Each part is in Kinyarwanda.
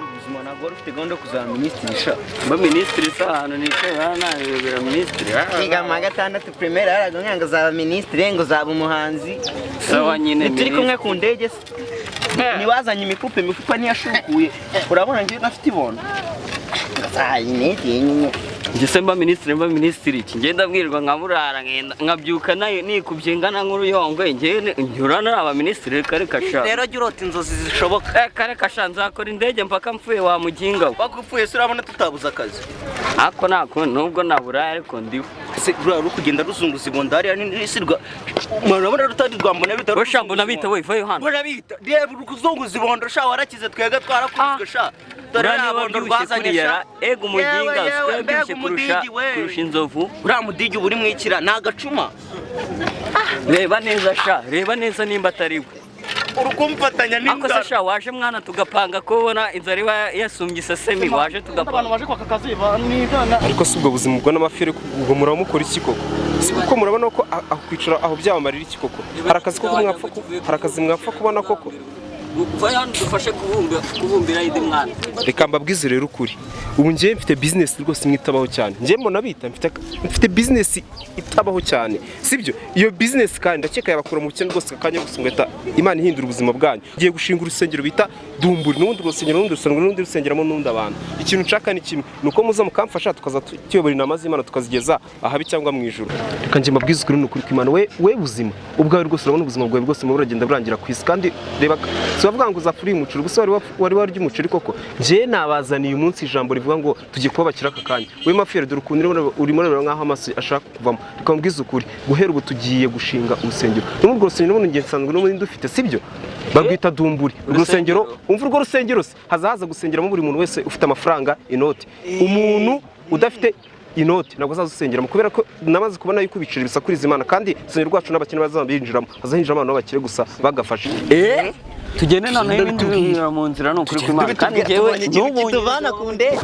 ubuzima ntabwo wari ufite gahunda yo kuzaba minisitiri sha mba minisitiri se ahantu nicaye narebera minisitiri niga mu wa gatandatu primaire yaraga ngo uzaba minisitiri ngo uzaba umuhanzi sawa nyine turi kumwe ku ndege se niwazanye imifupa ntiyashukuye urabona njye nafite ibondo njye se mba minisitiri iki ngenda mbwirwa nkaburara nkabyuka nikubye ngana nk'uruyongwe njye nyura naba minisitiri reka sha rero jya urota inzozi zishoboka reka sha nzakora indege mpaka mpfuye wa muginga we bagupfuye se urabona tutabuze akazi ako nako nubwo naburaye ariko ndiho se ruri kugenda ruzunguza ibondo hariya n'isirwa murabona rutari rwa Mbonabihita we sha Mbonabihita we vayo hano Mbonabihita reba uri kuzunguza ibondo sha warakize twega twarakuzwe sha dore yabondo rwazanye sha ego umuginga twebwe kurusha inzovu uriya mudigi uba uri mwikira ni agacuma reba neza sha reba neza nimba atari we uri kumfatanya n'inzara ako se sha waje mwana tugapanga kubona inzara iba yasumbye isesemi waje tugapanga abantu baje kwaka akazi n'ibana ariko si ubwo buzima bwa n'amafiyeri ubwo muramukora iki koko si kuko murabona ko aho kwicara aho byabamarira iki koko hari akazi koko mwapfa kubona koko vayo hano dufashe kubumbira indi mwana reka mbabwize rero ukuri ubu njyewe mfite business rwose mwitabaho cyane njyewe Mbonabihita mfite business itabaho cyane sibyo iyo business kandi ndakeka yabakura mu bukene rwose akanya gusa ngahita Imana ihindura ubuzima bwanyu ngiye gushinga urusengero bita Dumburi n'undi rusengeramo n'undi abantu ikintu nshaka ni kimwe nuko muza mukamfasha tukaza tuyobora inama z'Imana tukazigeza ahabi cyangwa mu ijuru reka njye mbabwize ukuri n'ukuri kw'Imana we buzima ubwawe rwose urabona ubuzima bwawe bwose mu buragenda burangira ku isi kandi reba bavuga ngo uzapfuri umuceri gusa wari warya umuceri koko je nabazaniye umunsi ijambo rivuga ngo tugiye kubakira aka kanya we Mafiyeri dore ukuntu urimo rero nkaho amasi ashaka kuvamo reka mbwize ukuri guhera ubu tugiye gushinga urusengero n'ubwo rusengero n'ubundi nsanzwe n'ubundi dufite sibyo bagwita Dumburi urusengero umva urwo rusengero se hazaza gusengeramo buri muntu wese ufite amafaranga inoti umuntu udafite inoti ntabwo azazusengeramo kubera ko namaze kubona yuko ibiciro bisakuriza Imana kandi urusengero rwacu n'abakene bazabinjiramo hazahinjiramo abantu bakire gusa bagafasha tugende noneho ibindi binyura mu nzira ni ukuri kw'Imana kandi njyewe n'ubunye tuvana ku ndege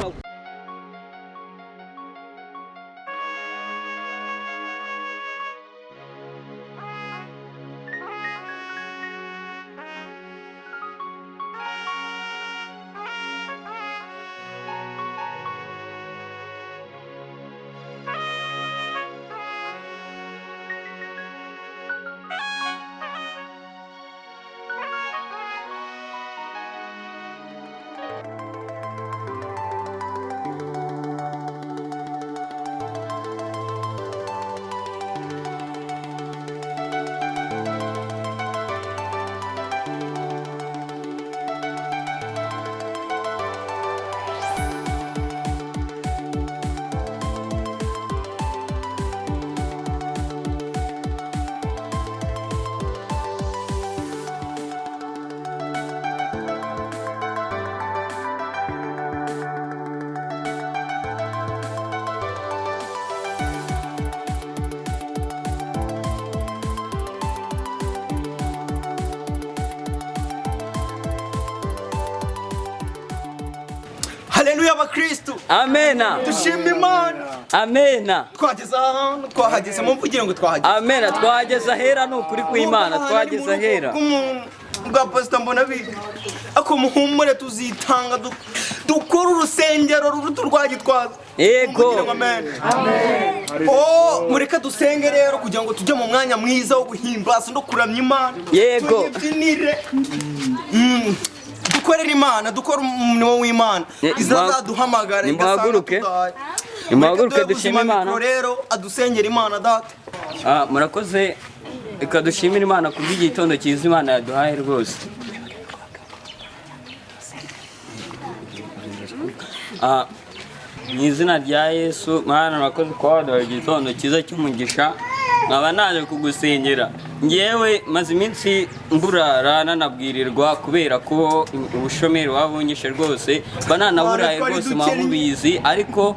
Haleluya wa Kristo. Amena. Dushimye Imana. Amena. Twageze ahantu twahageze mu mvugire ngo twahageze. Amena twageze ahera no kuri kw'Imana twageze ahera. Bwa Pastor Mbonabihita. Ako muhumure tuzitanga dukora urusengero rurutu rwagitwaza. Yego. Amen. Oh, mureka dusenge rero kugira ngo tujye mu mwanya mwiza wo guhimbaza no kuramya Imana. Yego. Tuyibyinire. Dukorera Imana, dukora umurimo w'Imana. Izazaduhamagara imuhaguruke dushime Imana. Rero adusengera Imana data. Murakoze ikadushimira Imana kubw'igitondo cyiza Imana yaduhaye rwose. Mu izina rya Yesu Mana murakoze kwa waduhaye igitondo cyiza cy'umugisha nkaba naje kugusengera ngewe maze iminsi mburara nanabwirirwa kubera ko ubushomeri wabunyishe rwose bananaburaye rwose mubizi ariko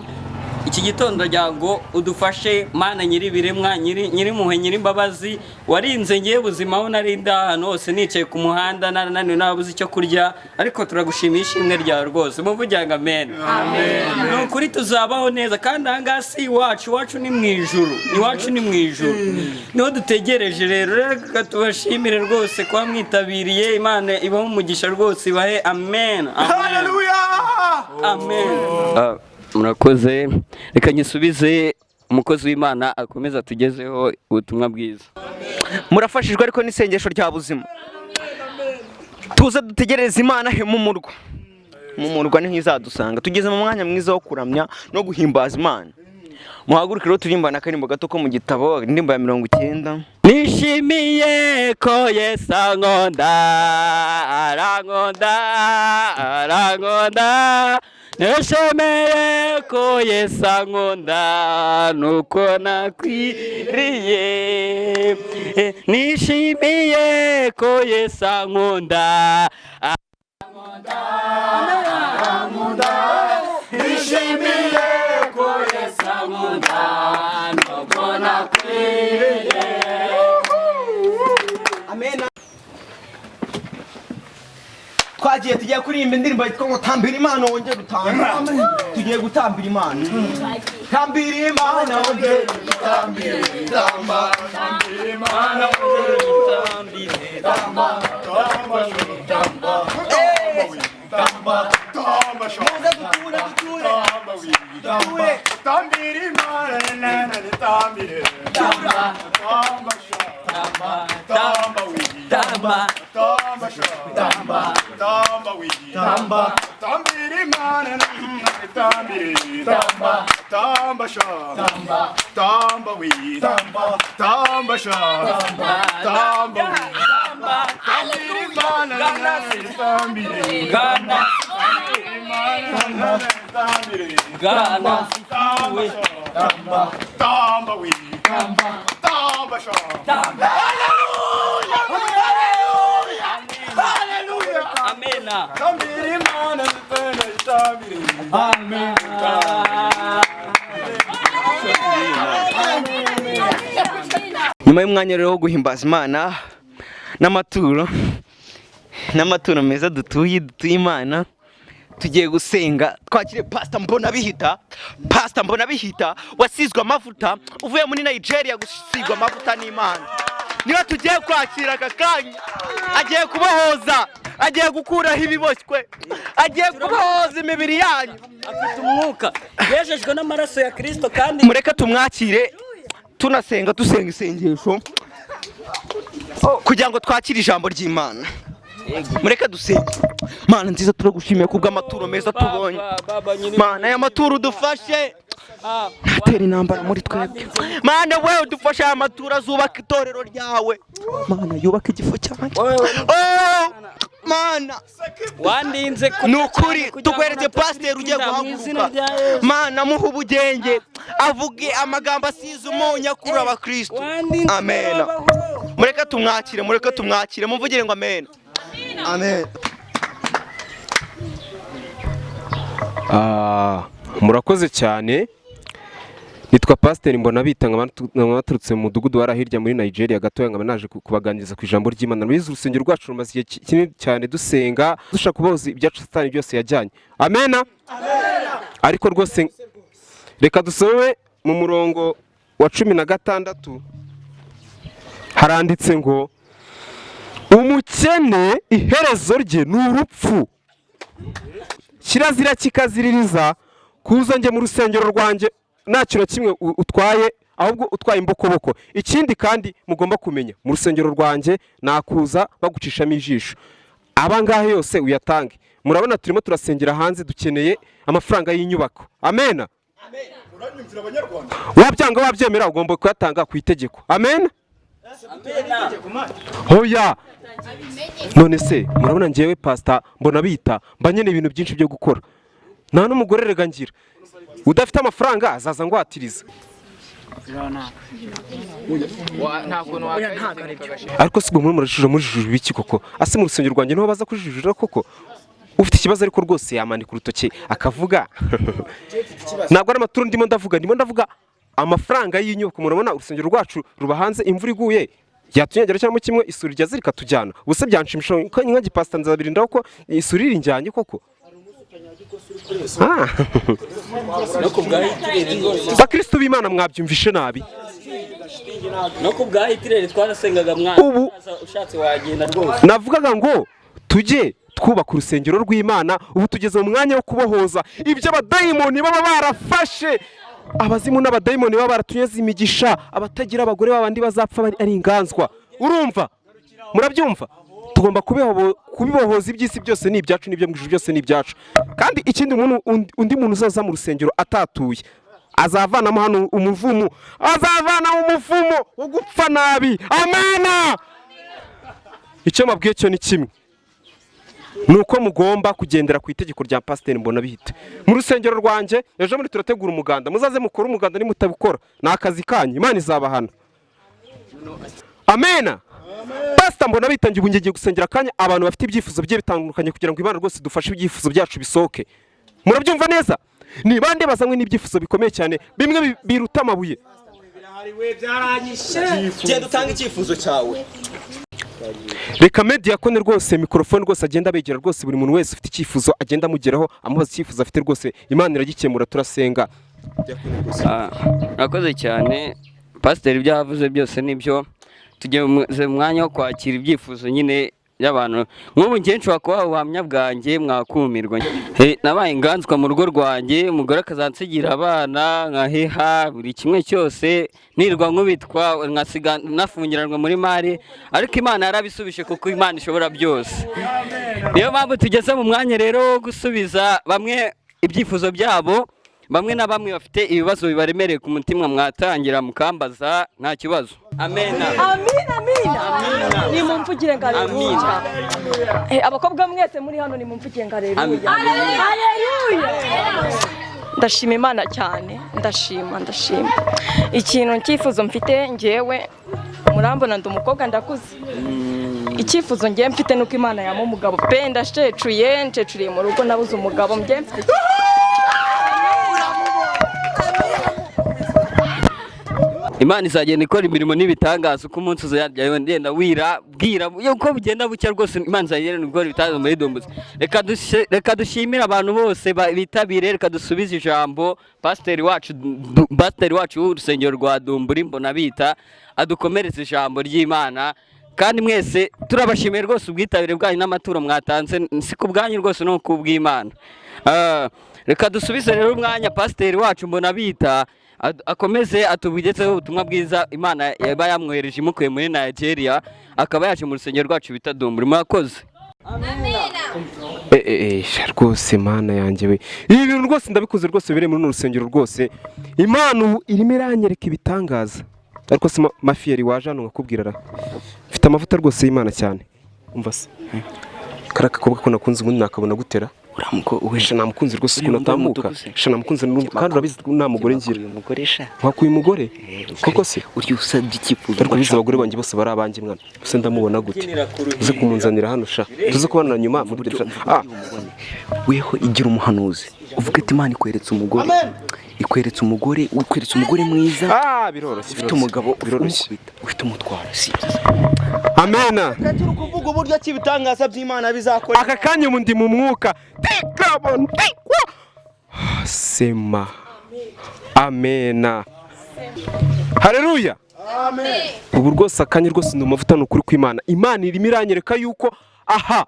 iki gitondo rya ngo udufashe Mana nyiri biremwa nyiri muhe nyiri imbabazi warinze ngiye buzima aho nari ahantu hose nicaye ku muhanda nananiwe nabuze icyo kurya ariko turagushimisha imwe ryawe rwose muvugiraga amen ni ukuri tuzabaho neza kandi aha ngaha si iwacu ni mu ijuru iwacu ni mu ijuru niho dutegereje rero reka tubashimire rwose kuba mwitabiriye Imana ibaho umugisha rwose ibahe amen amen murakoze reka nyisubize umukozi w'Imana akomeza tugezeho ubutumwa bwiza. Murafashijwe ariko n'isengesho rya buzima tuza dutegereza Imana he mu murwa niho izadusanga tugeze mu mwanya mwiza wo kuramya no guhimbaza Imana. Muhaguruke rero turimbana akarimbo gato ko mu gitabo indirimbo ya 90. Nishimiye ko Yesu arankunda nishimiye ko Yesu ankunda nuko nakwiriye nishimiye ko Yesu ankunda nishimiye ko Yesu ankunda nuko nakwiriye. Amen. Twagiye tugiye kuririmba indirimbo yitwa ngo tambira Imana wongere utanga. Tugiye gutambira Imana. Tambira Imana wongere utambire tamba. Tambira Imana wongere utambire tamba. Tamba. Tamba. Tamba. Muze duture. Tambira Imana nana tambire. Tamba. Tamba. Tamba. Tamba. Tamba. Tamba. Tamba we tamba tambiri mana tambiri tamba tamba sha tamba tamba we tamba tamba sha tamba we tamba tambiri mana tambiri gana tambiri gana tamba tamba we tamba sha tamba. Amena. Tambiri Imana tambiri. Amen. Nyuma y'umwanya rero wo guhimbaza Imana n'amaturo meza dutuye Imana tugiye gusenga twakire Pastor Mbonabihita wasizwe amavuta uvuye muri Nigeria gusigwa amavuta n'Imana niba tugiye kwakira aka kanya agiye kubahoza agiye gukuraho ibiboshywe agiye kubahoza imibiri yanyu afite umwuka yejejwe n'amaraso ya Kristo kandi mureke tumwakire tunasenga dusenga isengesho kugira ngo twakire ijambo ry'Imana. Mureke dusenge. Mana nziza turagushimiye kubw'amaturo meza tubonye. Mana aya maturo udufashe natera intambara muri twebwe. Mana wewe udufashe aya maturo azubaka itorero ryawe. Mana yubaka igifu cyanjye. Mana wandinze nukuri tukweretse pasteur ugiye guhaguruka. Mana muha ubugenge avuge amagambo asize umunyu akura aba Kristo. Amen. Mureke tumwakire muvugire ngo amen. Amen. Murakoze cyane. Nitwa Pastor Mbonabihita nk'abaturutse mu mudugudu wa hirya muri Nigeria gatoya nkaba naje kubaganiriza ku ijambo ry'Imana. Bize urusengero rwacu rumaze igihe kinini cyane dusenga dushaka kubahoza ibyacu Satani byose yajyanye. Amen. Ariko rwose reka dusobe mu murongo wa 16 haranditse ngo umukene iherezo rye ni urupfu kirazira kikaziririza kuza njye mu rusengero rwanjye nta kintu kimwe utwaye ahubwo utwaye imbokoboko. Ikindi kandi mugomba kumenya mu rusengero rwanjye nakuza bagucishamo ijisho abangahe yose uyatange. Murabona turimo turasengera hanze dukeneye amafaranga y'inyubako. Amen. Uranyumvira abanyarwanda wabyanga wabyemera ugomba kuyatanga ku itegeko. Amen. Hoya none se murabona ngewe Pastor Mbonabihita mbanyene ibintu byinshi byo gukora nta n'umugore rega ngira udafite amafaranga azaza ngwatiriza ariko sigwe muri murashije mujijura biki koko ase mu rusengero rwanjye niho baza kujijura koko ufite ikibazo ariko rwose yamanika urutoki akavuga ntabwo ari amaturo ndimo ndavuga amafaranga y'inyubako. Murabona urusengero rwacu ruba hanze, imvura iguye yatunyagera cyangwa kimwe isuri rya zirika tujyana. Ubuse byanshimisha nka gipasta nzabirindaho ko isuri rinjyanye koko. Bakristo b'Imana mwabyumvishe nabi. No kubwahitirere twarasengaga mwana Ubu ushatse wagenda rwose. Navugaga ngo tujye twubaka urusengero rw'Imana. Ubu tugeze mu mwanya wo kubohoza ibyo abadayimoni baba barafashe. Abazimu n'abadayimoni baba baratunyeze imigisha, abatagira abagore babandi bazapfa ari inganzwa. Urumva? Murabyumva? Tugomba kubibohoza iby'isi byose ni ibyacu, n'ibyo mu ijuru byose ni ibyacu. Kandi ikindi undi muntu uzaza mu rusengero atatuye azavanamo hano umuvumo, wo gupfa nabi. Amena. Icyo mabwiye cyo ni kimwe, nuko mugomba kugendera ku itegeko rya Pasiteri Mbonabihita. Mu rusengero rwanjye ejo muri turategura umuganda, muzaze mukora umuganda, ni mutabikora ni akazi kanyu, Imana izabahana. Amena. Pasiteri Mbonabihita ngiye ngiye gusengera kanya abantu bafite ibyifuzo bye bitandukanye kugira ngo Imana rwose dufashe ibyifuzo byacu bisohoke. Murabyumva neza? Ni bande bazanywe n'ibyifuzo bikomeye cyane, bimwe biruta amabuye. Genda utanga icyifuzo cyawe. Reka media kone rwose mikrofone rwose agenda abegera rwose, buri muntu wese ufite icyifuzo agenda amugeraho amubaza icyifuzo afite rwose, Imana iragikemura, turasenga. Nakoze cyane Pasiteri, ibyo yavuze byose nibyo. Tugeze mu mwanya wo kwakira ibyifuzo nyine y'abantu. Nk'ubu ngiye nshobora kuba ubuhamya bwanjye mwakumirwa. Nabaye inganzwa mu rugo rwanjye, umugore akazansigira abana nkaheha buri kimwe cyose, nirwa nkubitwa nkasiga nafungiranwa muri mari, ariko Imana yarabisubije kuko Imana ishobora byose. Niyo mpamvu tugeze mu mwanya rero wo gusubiza bamwe ibyifuzo byabo. Bamwe na bamwe bafite ibibazo bibaremereye ku mutima, mwatangira mukambaza nta kibazo. Amena. Amina. Ni mumvugire ngo haleluya. Abakobwa mwese muri hano ni mumvugire ngo haleluya. Haleluya. Ndashima Imana cyane, ndashima. Ikintu cyifuzo mfite ngewe, murambona ndi umukobwa ndakuze. Icyifuzo ngiye mfite nuko Imana yama umugabo pe, ndashecuriye mu rugo nabuze umugabo ngiye mfite. Imana izagenda ikora imirimo n'ibitangaza uko umunsi uzajya ndenda bwira uko bugenda bucya rwose. Imana izagenda ikora ibitangaza muri Dombuzi. Reka dushimire abantu bose bitabire, reka dusubize ijambo Pasiteri wacu w'urusengero rwa Dumburi Mbonabihita adukomeretse ijambo ry'Imana. Kandi mwese turabashimiye rwose ubwitabire bwanyu n'amaturo mwatanze, si ku bwanyu rwose no ku bw'Imana. Reka dusubize rero umwanya Pasiteri wacu Mbonabihita akomeze atubugezeho ubutumwa bwiza Imana yaba yamwohereje imukuye muri Nigeria, akaba yaje mu rusengero rwacu bita Dumburi. Murakoze. Rwose Mana yanjye we, ibi bintu rwose ndabikuze rwose, bire muri urusengero rwose. Imana irimo iranyereka ibitangaza. Ariko se Mafiyeri waje hano ngakubwira mfite amavuta rwose y'Imana cyane. Umva se karaka kobwa ko nakunze ubundi nakabona gutera uramuko uwesha namukunze rwose kuno tamuka sha namukunze kandi urabizi nta mugore ngira umukoresha wakuye umugore koko se uri usabye ikifuzo ariko biza abagore banjye bose bari abanjye mwana bose ndamubona gute uze kumunzanira hano sha tuze kubana nyuma muri weho igira umuhanuzi uvuga ati Imana ikweretse umugore ikweretse umugore mwiza biroroshye ufite umugabo biroroshye ufite umutwaro si amena turi kuvuga uburyo cy'ibitangaza by'Imana bizakora aka kanya mu ndi mu mwuka tikabon tikwa sema amena haleluya amen ubu rwose akanya rwose ndi mavuta n'ukuri kw'Imana Imana irimo iranyereka yuko aha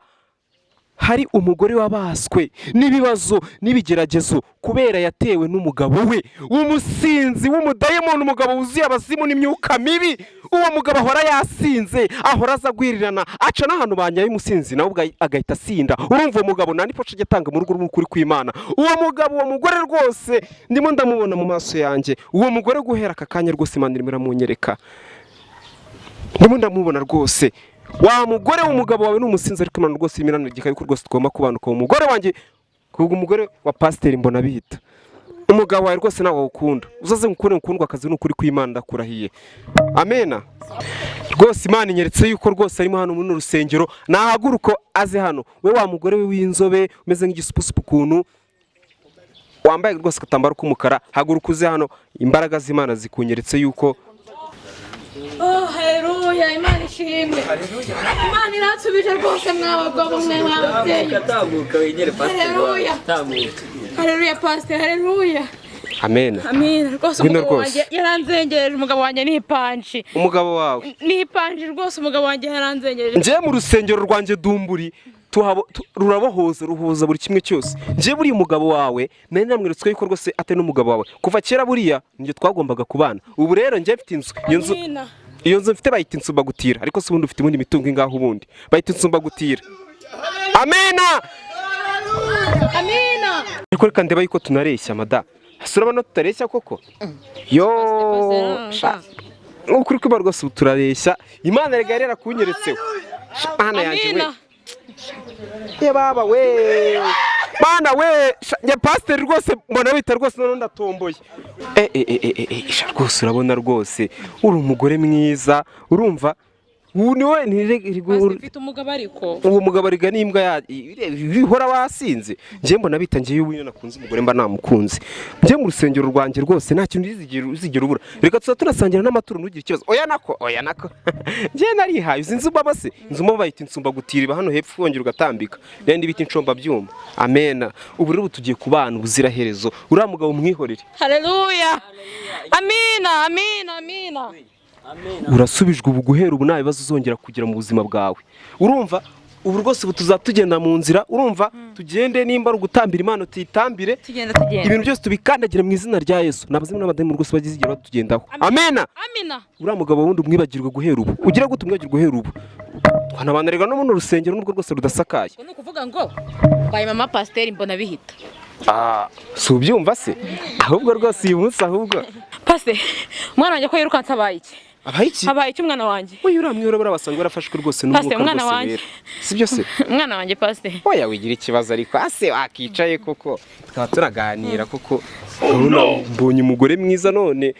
hari umugore wabaswe n'ibibazo n'ibigeragezo kubera yatewe n'umugabo we umusinzi w'umudayimoni, umugabo wuzuye abazimu n'imyuka mibi. Uwo mugabo ahora yasinze, ahora azagwirirana, aca n'ahantu banyaye umusinzi nawe ubwo agahita asinda. Urumva uwo mugabo nani poce gitanga mu rugo rw'ukuri kw'Imana. Uwo mugabo, uwo mugore rwose ndimo ndamubona mu maso yanjye. Uwo mugore guhera aka kanya rwose Imana irimo iramunyereka, ndimo ndamubona rwose. Wa mugore w'umugabo wawe n'umusinzi ariko Imana rwose imirana gikaye ko rwose tugomba kubanuka. Umugore wanjye kuvuga umugore wa Pasiteri Mbonabihita umugabo wawe rwose nawe ukunda uzaze ngukundwa akazi n'ukuri kw'Imana ndakurahiye. Amena. Rwose Imana inyeretse yuko rwose arimo hano muri urusengero nahaguruko aze hano. We wa mugore we w'inzobe umeze nk'igisupusupu kuntu wambaye rwose katambaro k'umukara, haguruka uze hano, imbaraga z'Imana zikunyeretse yuko haleluya, Imana ishimwe. Imana iransubije rwose mwabagabo mwe mwababyeyi. Tabuka wegere pastor. Haleluya. Haleluya pastor, haleluya. Amen. Amen. Rwose umugabo wanjye yaranzengereje, umugabo wanjye ni ipanji. Umugabo wawe Ni ipanji rwose, umugabo wanjye yaranzengereje. nje mu rusengero rwanjye dumburi ruhuza buri kimwe cyose. Nje buri umugabo wawe nari namweretswe yuko rwose atari n'umugabo wawe kuva kera buriya nje twagombaga kubana. Ubu rero nje mfite inzu, iyo nzu mfite bayita insumbagutira, ariko se ubundi ufite ubundi mitungo ingaho ubundi bayita insumbagutira. Amena. Amina. Ariko reka ndeba yuko tunareshya mada. Surabona tutareshya koko? Yo. Ukuri ko rwose turareshya. Imana rega rera kunyeretseho. Mana yanjye we. Ye baba we. Mana we. Ya pastor rwose Mbonabihita rwose none ndatomboye. Rwose urabona rwose uri umugore mwiza urumva. Niwe Mfite umugabo ariko uwo mugabo ariga n'imbwa ya bihora wasinze. Nje Mbonabihita ngiye ubu nakunze umugore mba namukunze. Nje mu rusengero rwanjye rwose nta kintu uzigera ubura. Reka tunasangira n'amaturo nugira ikibazo. Oya nako. Nje narihaye uzinze ubaba se. Inzuma bayita insumbagutira hano hepfo wongera ugatambika. Nende biti ncomba byuma. Amena. Ubu rero tugiye kubana ubuzira herezo. Uriya mugabo mwihorere. Haleluya. Amina. Urasubijwe ubu guhera ubu nta bibazo uzongera kugira mu buzima bwawe. Urumva ubu rwose tuzatugenda mu nzira, urumva tugende nimba ari ugutambira Imana tuyitambire, ibintu byose tubikandagira mu izina rya Yesu. Nabazimu n'abademu rwose bagizigera batugendaho. Amena. Uriya mugabo wundi umwibagirwe guhera ubu, ugira gute umwibagirwe guhera ubu? Twanabanarega no mu rusengero n'ubwo rwose rudasakaye. Ni ukuvuga ngo baye mama pastor Mbonabihita. Si ubyumva se? Ahubwo rwose uyu munsi ahubwo pastor umwana wanjye ko yirukanse abaye iki? Abaye iki umwana wanjye? Oya uramwihora barabasanga barafashwe rwose n'umwuka rwose. Sibyo se? Umwana wanjye pastor. Oya wigira ikibazo ariko ase wakicaye koko tukaba turaganira koko. Mbonye umugore mwiza none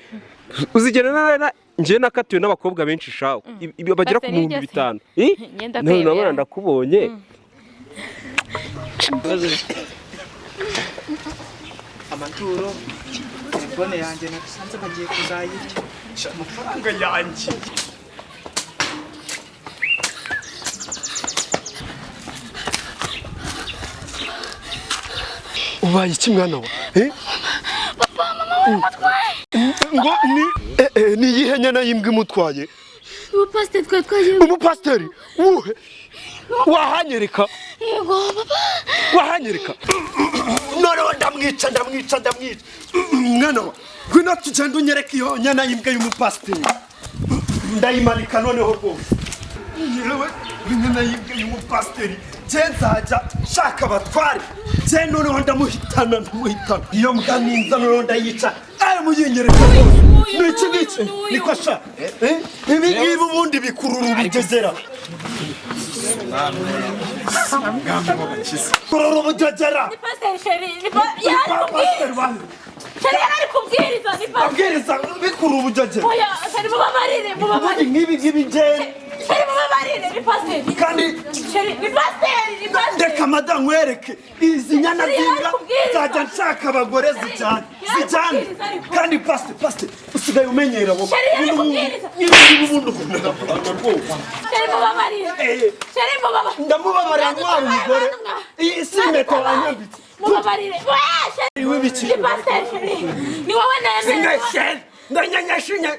uzigena nje nakatiwe n'abakobwa benshi shawo bagera ku 500. None nabona ndakubonye. Amaturo telefone yanjye nasanze bagiye kuzayirya amafaranga yanjye. Ubaye iki mwana wa? Papa mama watwaye. Ngo ni yihe nyana yimbwe mutwaye? Umupasiteri twagiye. Umupasiteri? Uhe? Wahanyereka? Yego papa. Wahanyereka? Noneho ndamwica. Mwana wa ngwino tugende unyereke iyo nyana yimbwe y'umupasiteri. Ndayimanika noneho rwose. Yewe nyana yimbwe y'umupasiteri. Nzajya shaka abatware. Noneho ndamuhitana. Iyo mbwa ninza noneho ndayica. Muyinyereka rwose. Niki niko sha. Ibi ngibi ubundi bikurura ubugegera. Kurura ubugegera. Ni pastor Sheri. Sheri ari kubwiriza ni pastor. Abwiriza bikurura ubugegera. Oya Sheri mubabarire. Ngibi nje. Sheri mubabarire ni pastor. Kandi Sheri ni pastor. Reka madamu wereke izi nyana zinga zajya nshaka abagore zijyane. Kandi pastor usigaye umenyera wowe. Sheri mubabarire. Ndamubabarira ntwara umugore. Iyi si impeta wanyambitse. Mubabarire. Iwe biki? Ni pastor Sheri. Ni wowe nene. Sheri ndanyanyashinya